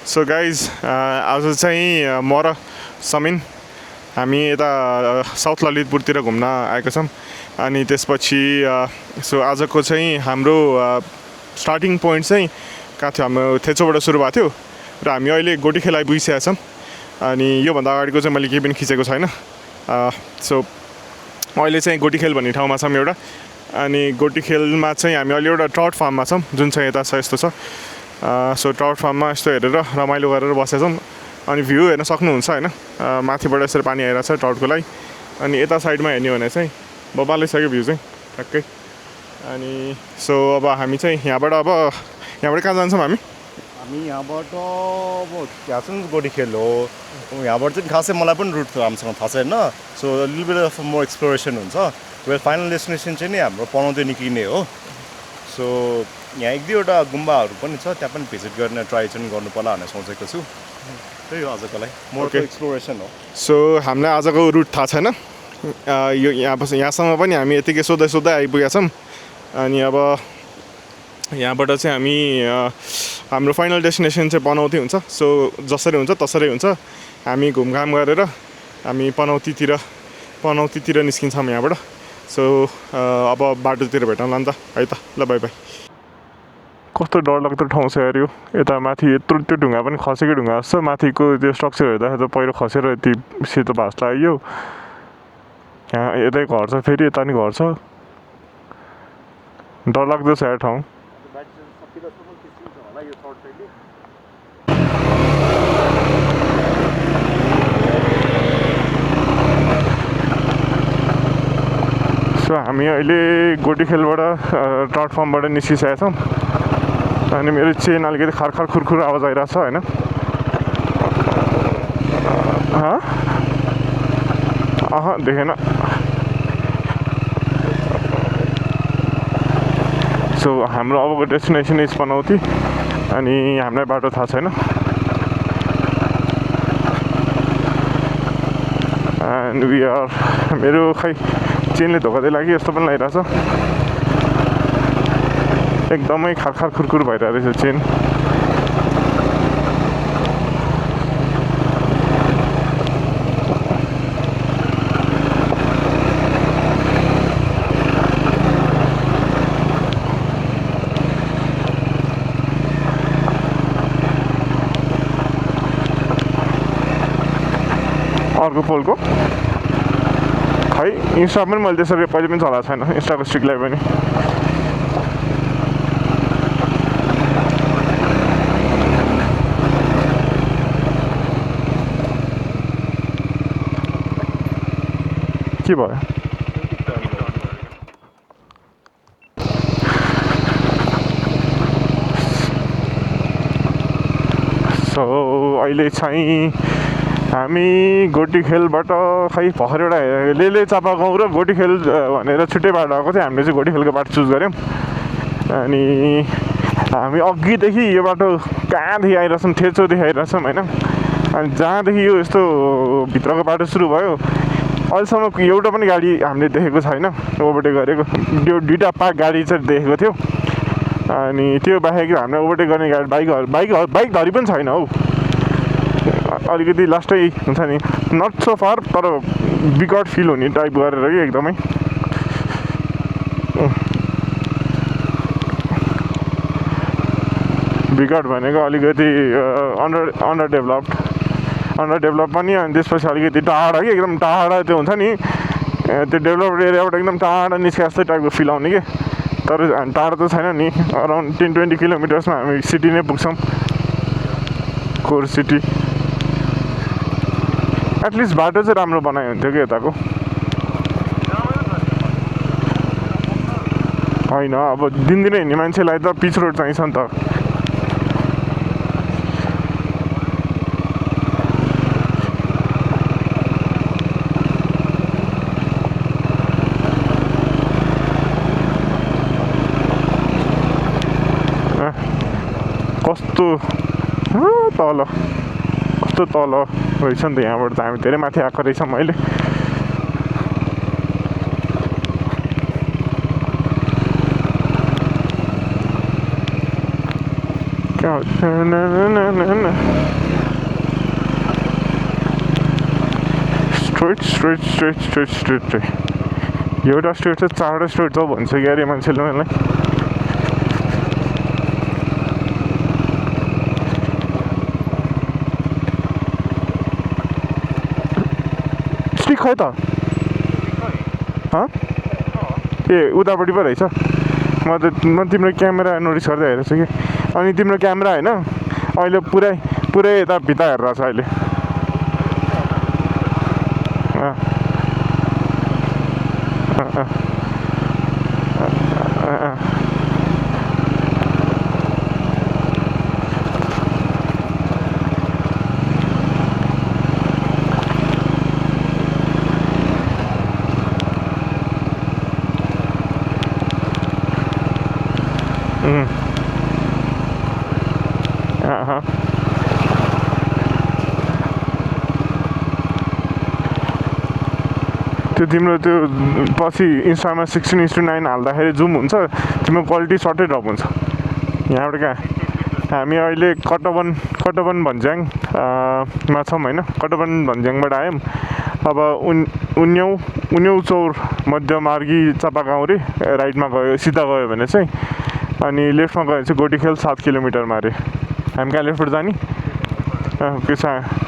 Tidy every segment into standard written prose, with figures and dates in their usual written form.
So guys आज चाहिँ म र समिन हामी यता साउथ ललितपुरतिर घुम्न आएका छौँ। अनि त्यसपछि सो आजको चाहिँ हाम्रो स्टार्टिङ पोइन्ट चाहिँ कहाँ थियो, हाम्रो थेचोबाट सुरु भएको थियो र हामी अहिले गोटीखेल आइपुगिसकेका छौँ। अनि योभन्दा अगाडिको चाहिँ मैले केही पनि खिचेको छैन। सो अहिले चाहिँ गोटीखेल भन्ने ठाउँमा छौँ एउटा। अनि गोटीखेलमा चाहिँ हामी अहिले एउटा ट्राउट फार्ममा छौँ जुन चाहिँ यता छ यस्तो छ। सो ट्राउट फार्ममा यस्तो हेरेर रमाइलो गरेर बसेका छौँ। अनि भ्यू हेर्न सक्नुहुन्छ होइन, माथिबाट यसरी पानी आइरहेको छ ट्राउटको लागि। अनि यता साइडमा हेर्ने भने चाहिँ बबालै छ कि भ्यू चाहिँ ठ्याक्कै। अनि सो अब हामी चाहिँ यहाँबाट कहाँ जान्छौँ हामी यहाँबाट अब यहाँ चाहिँ गोटीखेल हो। यहाँबाट चाहिँ खासै मलाई पनि रुट राम्रोसँग थाहा छैन। So little beet of more exploration हुन्छ। वेल फाइनल डेस्टिनेसन चाहिँ नि हाम्रो पनौती निक्लिने हो। सो यहाँ एक दुईवटा गुम्बाहरू पनि छ, त्यहाँ पनि भिजिट गर्ने ट्राई चाहिँ गर्नु पर्ला भनेर सोचेको छु। त्यही हो आजको लागि मोर एक्सप्लोरेसन हो। सो हामीलाई आजको रुट थाहा छैन। यो यहाँसम्म पनि हामी यतिकै सोध्दै आइपुगेका छौँ। अनि अब यहाँबाट चाहिँ हामी हाम्रो फाइनल डेस्टिनेसन चाहिँ पनौती हुन्छ। सो जसरी हुन्छ तसरी हुन्छ। हामी घुमघाम गरेर हामी पनौतीतिर निस्किन्छौँ यहाँबाट। सो अब बाटोतिर भेटौँला नि त है त। ल बाई बाई। कस्तो डरलाग्दो ठाउँ छ यार यो। यता माथि यत्रो त्यो ढुङ्गा पनि खसेको ढुङ्गा जस्तो, माथिको त्यो स्ट्रक्चर हेर्दाखेरि त पहिरो खसेर यति सेतो भास लाग्यो। यहाँ यतै घर छ, फेरि यता नि घर छ। डरलाग्दो छ यार ठाउँ। सो हामी अहिले गोटीखेलबाट ट्राउट फार्मबाट निस्किसकेका छौँ। अनि मेरो चेन अलिकति खरखर खुरखुर आवाज आइरहेको छ होइन। देखेन। सो हाम्रो अबको डेस्टिनेसन इज पनौती। अनि हामीलाई बाटो थाहा छैन। एन्ड वी आर मेरो खै चेनले धोका दिए लाग्यो जस्तो पनि लागिरहेछ। एकदमै खरखर खुरखुर भइरहेको रहेछ चेन। अर्को पोलको खै इन्स्टा पनि मैले त्यसरी पहिले पनि चलाएको छैन, इन्स्टाको स्ट्रिकलाई पनि। के भयो? सो अहिले चाहिँ हामी गोटीखेलबाट खै भर्खर एउटा लेले चापा गाउँ र गोटीखेल भनेर छुट्टै बाटो आएको थियो। हामीले चाहिँ गोटीखेलको बाटो चुज गऱ्यौँ। अनि हामी अघिदेखि यो बाटो कहाँदेखि आइरहेछौँ, थेचोदेखि आइरहेछौँ होइन। अनि जहाँदेखि यो यस्तो भित्रको बाटो सुरु भयो अहिलेसम्म एउटा पनि गाडी हामीले देखेको छैन ओभरटेक गरेको। त्यो दुईवटा पार्क गाडी चाहिँ देखेको थियो। अनि त्यो बाहेक हामीले ओभरटेक गर्ने गाडी बाइक धरी पनि छैन हौ। अलिकति लास्टै हुन्छ नि, नट सो फार तर बिकट फिल हुने टाइप गरेर कि एकदमै। बिकट भनेको अलिकति अन्डर डेभलप पनि। अनि त्यसपछि अलिकति टाढा कि एकदम टाढा त्यो हुन्छ नि, त्यो डेभलप्ड एरियाबाट एकदम टाढा निस्के जस्तै टाइपको फिल आउने कि। तर हामी टाढा त छैन नि, अराउन्ड 10-20 किलोमिटर्समा हामी सिटी नै पुग्छौँ, कोर सिटी। एटलिस्ट बाटो चाहिँ राम्रो बनायो हुन्थ्यो कि यताको। होइन अब दिनदिनै हिँड्ने मान्छेलाई त पिच रोड चाहिन्छ नि त। कस्तो तल रहेछ नि त। यहाँबाट त हामी धेरै माथि आएको रहेछौँ अहिले। Straight straight straight straight straight चाहिँ एउटा स्ट्रेट चाहिँ 4वटा स्ट्रेट छ भन्छ कि अरे मान्छेले मलाई स्टिक खै त ए उतापट्टि पो रहेछ म तिम्रो क्यामेरा नोटिस गर्दै हेरेको छु कि अनि तिम्रो क्यामेरा होइन अहिले पुरै यता भित्ता हेरेर छ अहिले त्यो तिम्रो त्यो पछि इन्स्टामा 16:9 हाल्दाखेरि जुम हुन्छ तिम्रो क्वालिटी सर्टै ड्रप हुन्छ यहाँबाट कहाँ हामी अहिले कटवन भन्ज्याङ मा छौँ होइन कटवन भन्ज्याङबाट आयौँ अब उन्यौ चौर मध्यमार्गी चापागाउँ रे राइटमा गयो सिधा गयो भने चाहिँ अनि लेफ्टमा गयो भने चाहिँ गोटीखेल 7 किलोमिटरमा अरे हामी कहाँ लेफ्टबाट जाने के छ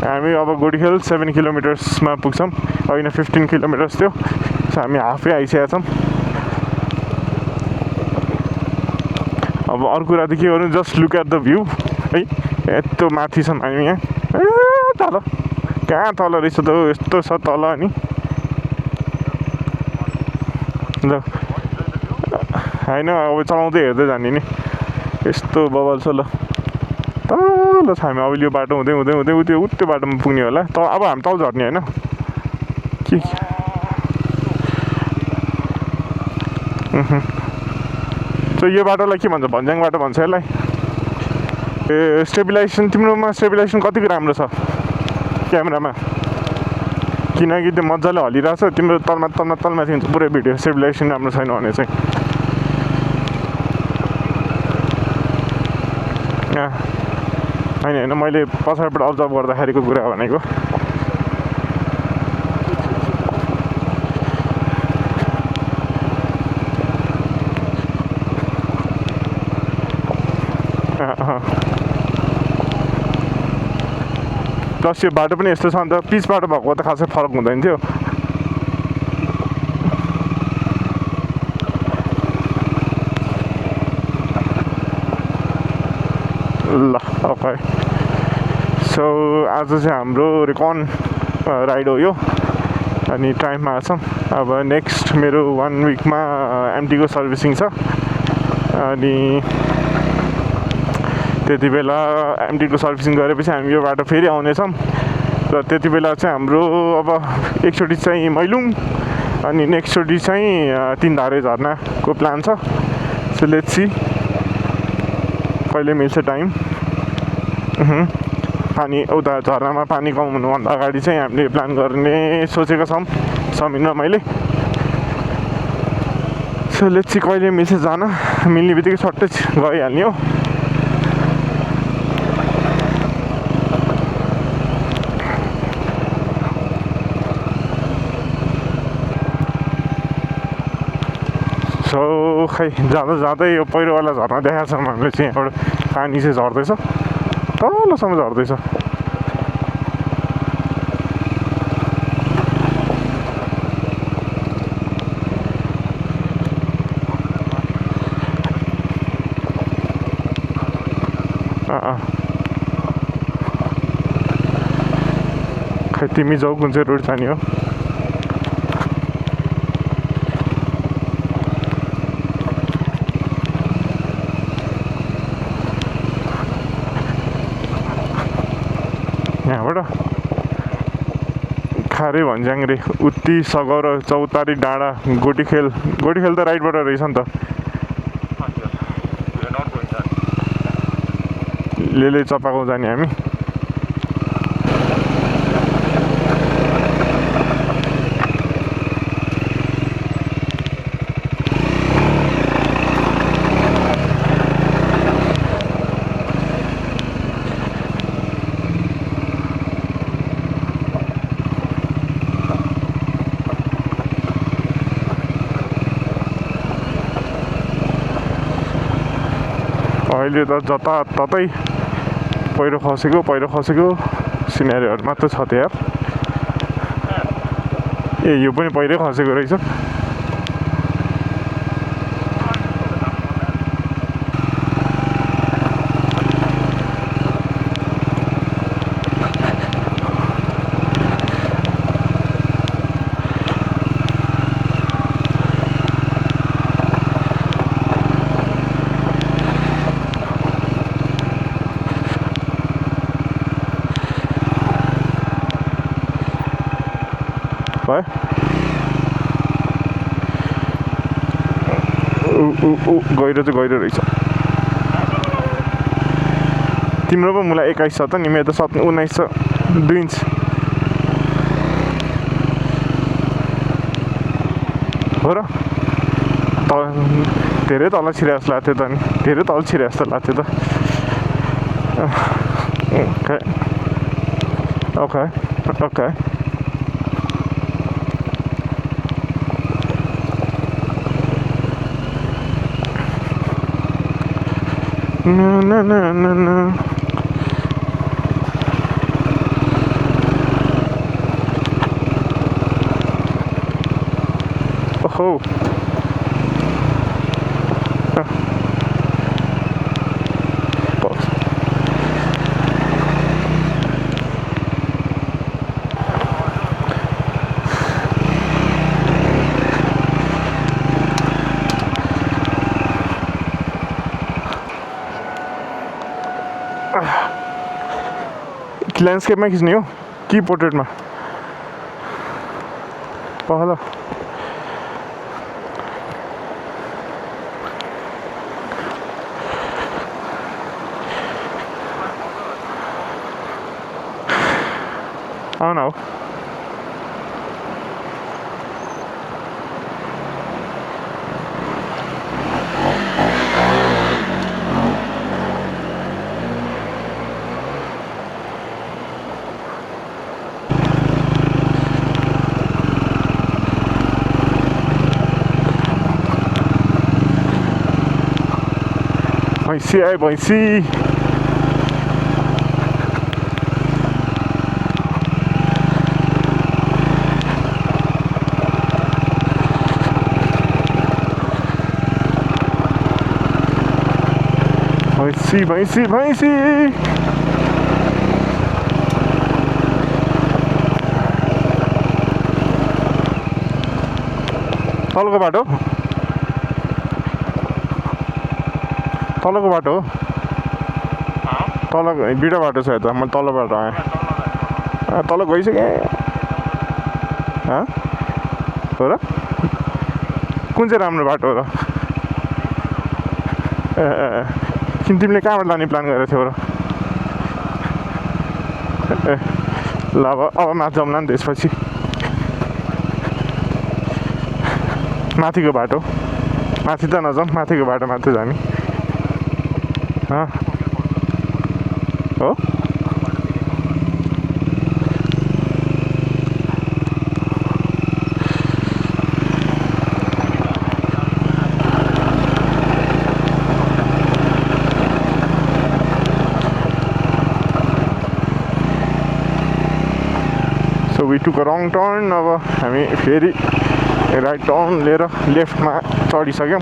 हामी अब गोटीखेल 7 किलोमिटर्समा पुग्छौँ होइन 15 किलोमिटर्स थियो हामी हाफै आइसकेका छौँ अब अर्को कुरा त के गर्नु just look at the view है यस्तो माथि छौँ हामी यहाँ तल कहाँ तल रहेछ त यस्तो छ तल अनि ल होइन अब चलाउँदै हेर्दै जाने नि यस्तो बबल छ ल तल छ हामी अब यो बाटो हुँदै हुँदै हुँदै त्यो बाटोमा पुग्ने होला त अब हामी तल झर्ने होइन के यो बाटोलाई के भन्छ भन्ज्याङ बाटो भन्छ यसलाई ए स्टेबिलाइजेसन तिम्रोमा स्टेबिलाइजेसन कतिको राम्रो छ क्यामेरामा किनकि त्यो मजाले हलिरहेछ तिम्रो तलमाथि हुन्छ पुरै भिडियो स्टेबिलाइजेसन राम्रो छैन भने चाहिँ होइन मैले पछाडिबाट अब्जर्भ गर्दाखेरिको कुरा भनेको प्लस यो बाटो पनि यस्तो छ अन्त पिच बाटो भएको त खासै फरक हुँदैन थियो ल ओके सो आज चाहिँ हाम्रो रिकन राइड हो यो अनि टाइममा छौँ अब नेक्स्ट मेरो 1 विकमा एमटीको सर्भिसिङ छ अनि त्यति बेला एमटीको सर्भिसिङ गरेपछि हामी यो बाटो फेरि आउनेछौँ र त्यति बेला चाहिँ हाम्रो अब एकचोटि चाहिँ मैलुङ अनि नेक्स्टचोटि चाहिँ तीनधारे झर्नाको प्लान छ सो लेट्स सी कहिले मिल्छ टाइम पानी उता झर्नामा पानी कम हुनुभन्दा अगाडि चाहिँ हामीले प्लान गर्ने सोचेको छौँ समिन र मैले सो लेट्स सी कहिले मिल्छ जान मिल्ने बित्तिकै सट्टै गइहाल्ने हो सो खै जाँदै यो पहिरोवाला झर्ना देखाएको छ हामीले चाहिँ यहाँबाट पानी चाहिँ झर्दैछ तलसम्म झर्दैछ खै तिमी जाऊ कुन चाहिँ रोड जाने हो यहाँबाट खारे भन्ज्याङ रे उत्ती सगर चौतारी डाँडा गोटीखेल त राइटबाट रहेछ नि त लेले चपागाउँ जाने हामी अहिले त जताततै पहिरो खसेको सिनेरीहरू मात्र छ त्यहाँ। ए यो पनि पहिरै खसेको रहेछ। भयो गहिरो चाहिँ गहिरो रहेछ। तिम्रो पो मुला 21 छ त नि, मेरो त 19 छ, 2 इन्च। हो र धेरै तल छिरे जस्तो लाग्थ्यो त नि, धेरै तल छिरे जस्तो लाग्थ्यो त। Okay No. Oh. ल्यान्डस्केपमा खिच्ने हो कि पोर्ट्रेटमा? पहल आउन हो। भैँसी आयो भैँसी। भैँसी तलको बाटो हो। तल बिटा बाटो छ यता, मैले तल बाटो आएँ। तल गइसकेँ। हो र कुन चाहिँ राम्रो बाटो हो र? तिमीले कहाँबाट लाने प्लान गरेको थियौ र? ल अब माथि जाउँला नि त्यसपछि। माथिको बाटो माथि त नजाउँ, माथिको बाटो माथि जाने हो। So we took a wrong turn। अब हामी फेरि राइट टर्न लिएर लेफ्टमा चढिसक्यौँ।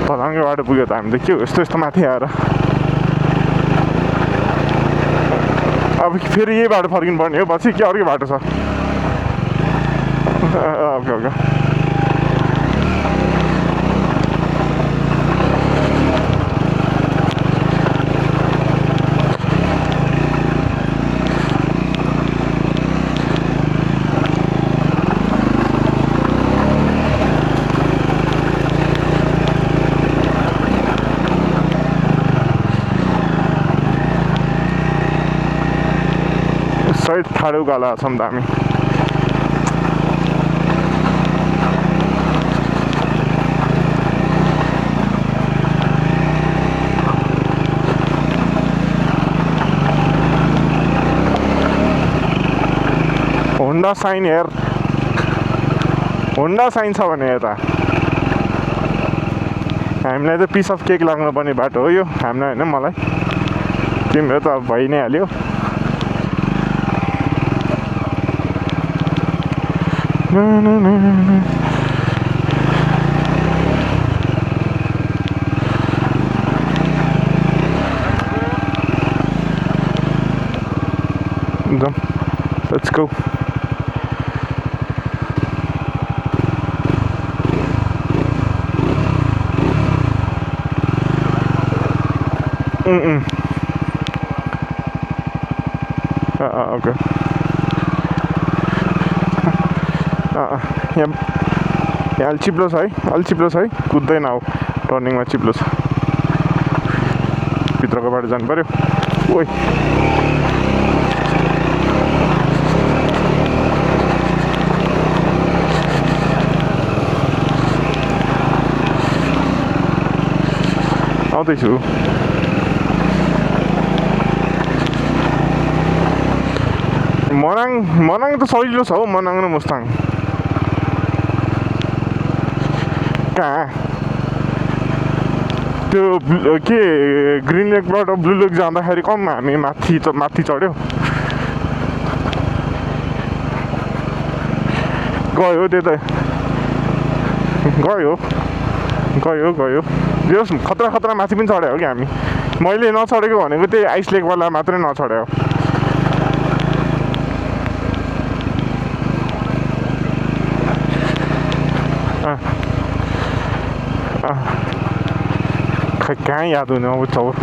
तलाङ्गे बाटो पुग्यो त हामी त के हो यस्तो माथि आएर। अब फेरि यही बाटो फर्किनु पर्ने हो पछि कि अर्कै बाटो छ? ओके सहित ठाडो उकालो छौँ त हामी। होन्डा साइन हेर होन्डा साइन छ भने यता हामीलाई त पिस अफ केक लाग्नुपर्ने बाटो हो यो हामीलाई होइन मलाई तिम्रो त अब भइ नै हाल्यो Let's go. Okay. यहाँ अलि चिप्लो छ है कुद्दैन अब टर्निङमा चिप्लो छ भित्रको बाटो जानु पर्यो ओइ आउँदैछु मनाङ त सजिलो छ हौ मनाङ र मुस्ताङ कहाँ त्यो के ग्रिन लेकबाट ब्लू लेक जाँदाखेरि कम हामी माथि चढ्यो गयो त्यो त गयो यो खतरा माथि पनि चढ्यो हो कि हामी मैले नचढेको भनेको त्यही आइस लेकवाला मात्रै नचढ्यो कहाँ याद हुने अब चौर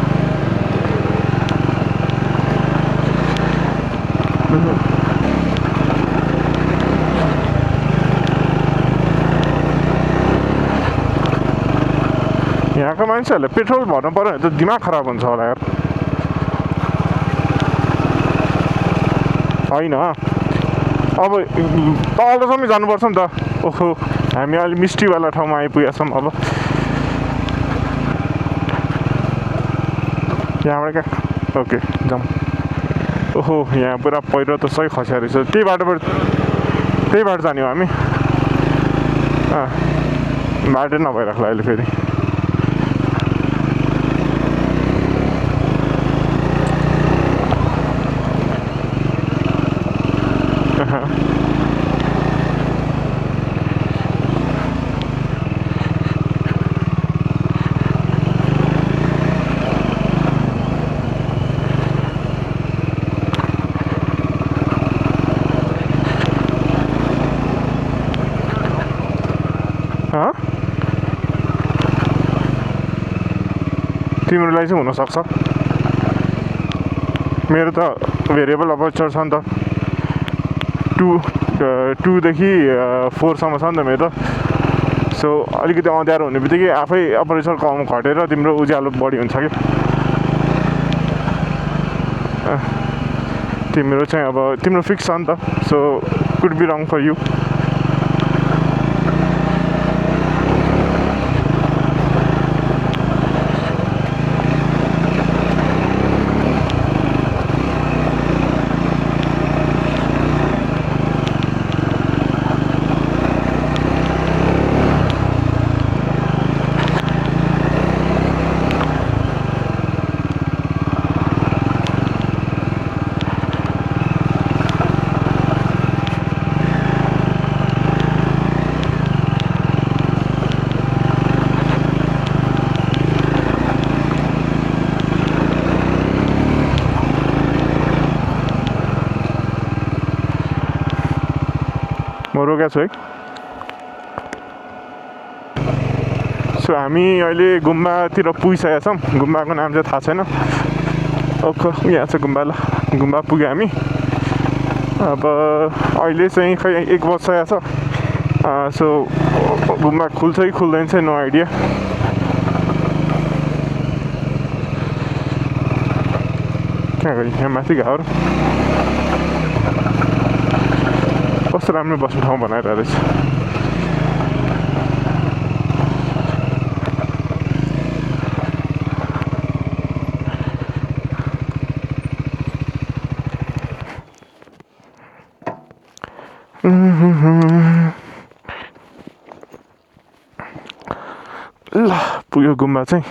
यहाँको मान्छेहरूले पेट्रोल भर्नु पऱ्यो भने त दिमाग खराब हुन्छ होला यार होइन अब तलसम्म जानुपर्छ नि त ओहो हामी अलि मिस्टीवाला ठाउँमा आइपुगेका छौँ अब यहाँबाट क्या ओके जाउँ ओहो यहाँ पुरा पहिरो त सही खस्या रहेछ त्यही बाटो जाने हो हामी बाटो नभइराख्ला अहिले फेरि तिम्रोलाई चाहिँ हुनसक्छ मेरो त भेरिएबल अपर्चर छ नि त 2 देखि 4 सम्म छ नि त मेरो त सो अलिकति अँध्यारो हुने बित्तिकै आफै अपर्चर कम घटेर तिम्रो उज्यालो बढी हुन्छ कि तिम्रो चाहिँ अब तिम्रो फिक्स छ नि त so could be wrong for you म रोकेको छु है सो हामी अहिले गुम्बातिर पुगिसकेका छौँ गुम्बाको नाम चाहिँ थाहा छैन ओखो यहाँ छ गुम्बा ल गुम्बा पुग्यो हामी अब अहिले चाहिँ खै 1 बजिसकेको छ सो गुम्बा खुल्छ कि खुल्दैन चाहिँ नो आइडिया कहाँ गयो यहाँ माथि घर कस्तो राम्रो बस्ने ठाउँ बनाइरहेको रहेछ ल पुग्यो गुम्बा चाहिँ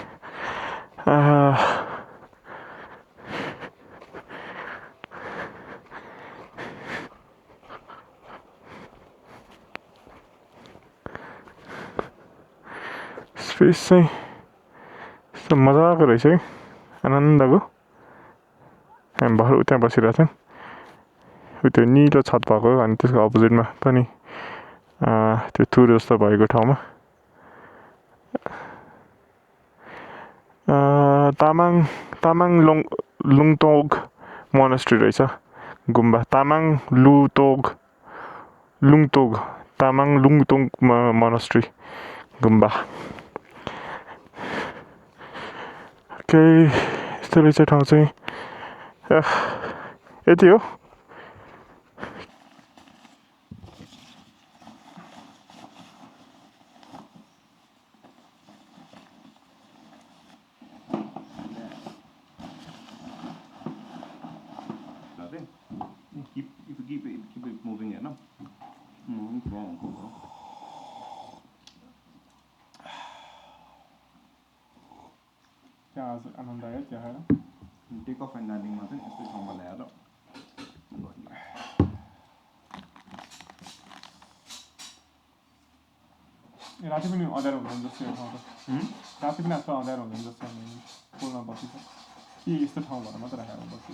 स्पेस चाहिँ यस्तो मजाको रहेछ कि आनन्दको हामी भर्खर त्यहाँ बसिरहेको थियौँ त्यो निलो छत भएको अनि त्यसको अपोजिटमा पनि त्यो थुर जस्तो भएको ठाउँमा तामाङ लुङतोग मोनास्ट्री रहेछ गुम्बा तामाङ लुङतोग मोनास्ट्री गुम्बा यस्तो रहेछ ठाउँ चाहिँ यति हो keep it moving here, no? त्यहाँ आज आनन्द आयो त्यहाँ आएर टेक अफ एन्ड ल्यान्डिङमा चाहिँ यस्तै ठाउँमा ल्याएर राति पनि अँध्यारो हुँदैन जस्तो यो ठाउँ त राति पनि आजकल अँध्यारो हुँदैन जस्तो हामी पुलमा बसिन्छ कि यस्तो ठाउँ भएर मात्रै राखेर बस्छु